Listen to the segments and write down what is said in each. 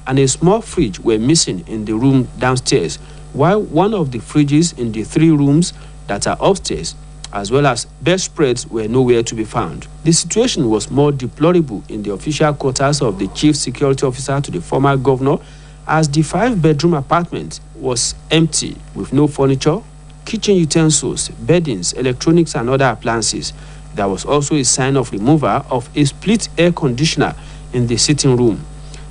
and a small fridge were missing in the room downstairs, while one of the fridges in the 3 rooms that are upstairs, as well as bedspreads, were nowhere to be found. The situation was more deplorable in the official quarters of the chief security officer to the former governor, as the 5-bedroom apartment was empty with no furniture, kitchen utensils, beddings, electronics and other appliances. There was also a sign of removal of a split air conditioner in the sitting room.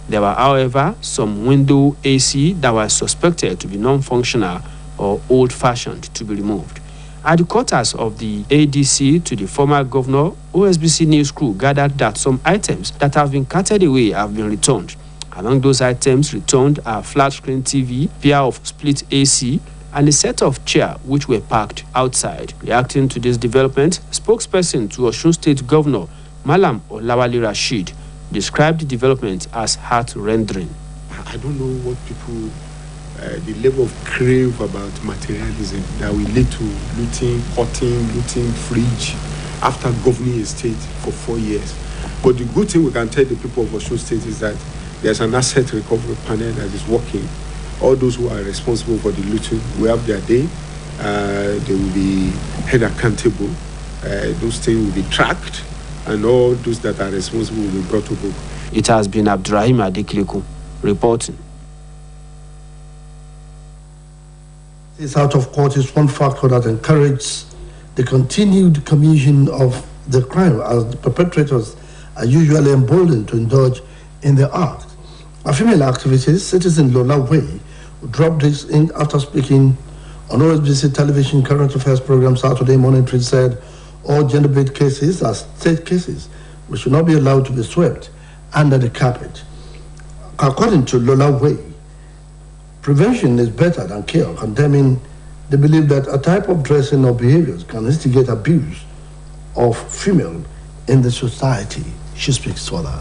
There were, however, some window AC that were suspected to be non-functional or old-fashioned to be removed. At the quarters of the ADC to the former governor, OSBC news crew gathered that some items that have been carted away have been returned. Among those items returned are flat-screen TV, pair of split AC, and a set of chairs which were parked outside. Reacting to this development, spokesperson to Osun State Governor Malam Olawale Rasheed described the development as heart-rendering. I don't know what people, the level of crave about materialism that will lead to looting fridge after governing a state for 4 years. But the good thing we can tell the people of Osun State is that there's an asset recovery panel that is working. All those who are responsible for the looting will have their day. They will be held accountable. Those things will be tracked, and all those that are responsible will be brought to book. It has been Abdurrahim Adekiliku reporting. This out of court is one factor that encourages the continued commission of the crime, as the perpetrators are usually emboldened to indulge in the act. A female activist, citizen Lola Way, who dropped this in after speaking on OSBC television current affairs program Saturday Morning Trade, said all gender-based cases are state cases which should not be allowed to be swept under the carpet. According to Lola Way, prevention is better than cure, condemning the belief that a type of dressing or behaviors can instigate abuse of female in the society. She speaks further.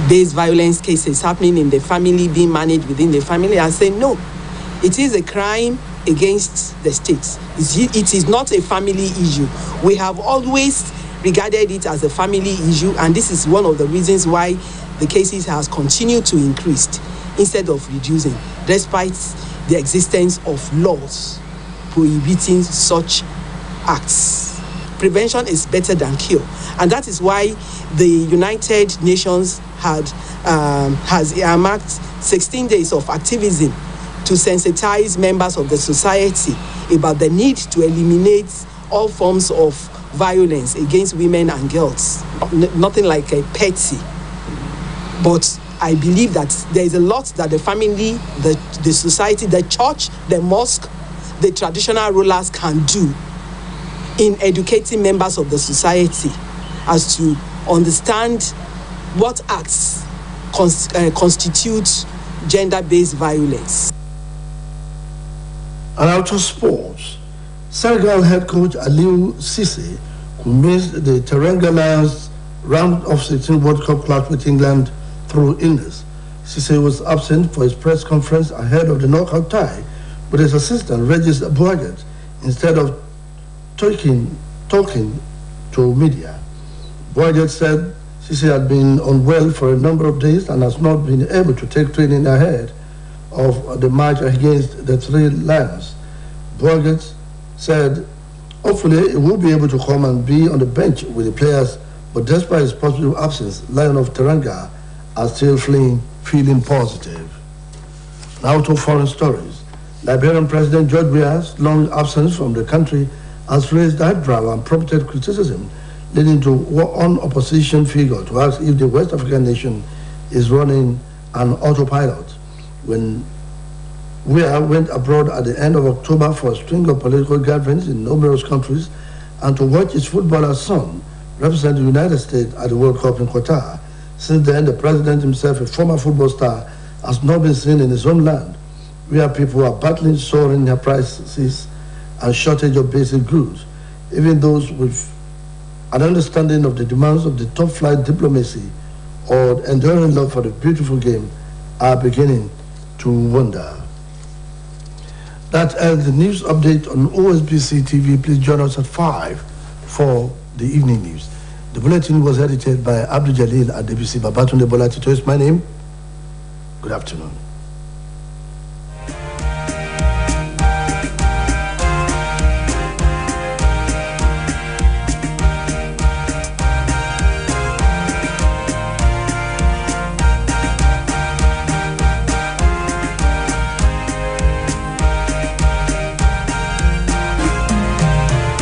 Based violence cases happening in the family, being managed within the family, I say no. It is a crime against the state. It is not a family issue. We have always regarded it as a family issue, and this is one of the reasons why the cases has continued to increase instead of reducing, despite the existence of laws prohibiting such acts. Prevention is better than cure, and that is why the United Nations has earmarked 16 days of activism to sensitize members of the society about the need to eliminate all forms of violence against women and girls. Nothing like a petty, but I believe that there is a lot that the family, the society, the church, the mosque, the traditional rulers can do in educating members of the society as to understand what acts constitute gender-based violence. And out of sports, Senegal head coach Aliou Cissé, who missed the Teranga Lions round of 16 World Cup clash with England through illness. Cissé was absent for his press conference ahead of the knockout tie with his assistant Regis Boaget instead of talking to media. Boaget said Cissé had been unwell for a number of days and has not been able to take training ahead of the match against the Three Lions. Boaget said hopefully he will be able to come and be on the bench with the players, but despite his possible absence, Lions of Teranga are still feeling positive. Now to foreign stories. Liberian President George Weah's long absence from the country has raised eyebrow and prompted criticism, leading to one opposition figure to ask if the West African nation is running an autopilot. When Weah went abroad at the end of October for a string of political gatherings in numerous countries and to watch his footballer son represent the United States at the World Cup in Qatar. Since then, the president himself, a former football star, has not been seen in his own land, where people are battling soaring prices and shortage of basic goods. Even those with an understanding of the demands of the top-flight diplomacy or enduring love for the beautiful game are beginning to wonder. That ends the news update on Osbctv. Please join us at 5 for the evening news. The bulletin was edited by Abdul Jalil at DBC Babatunde Bolatito is my name. Good afternoon.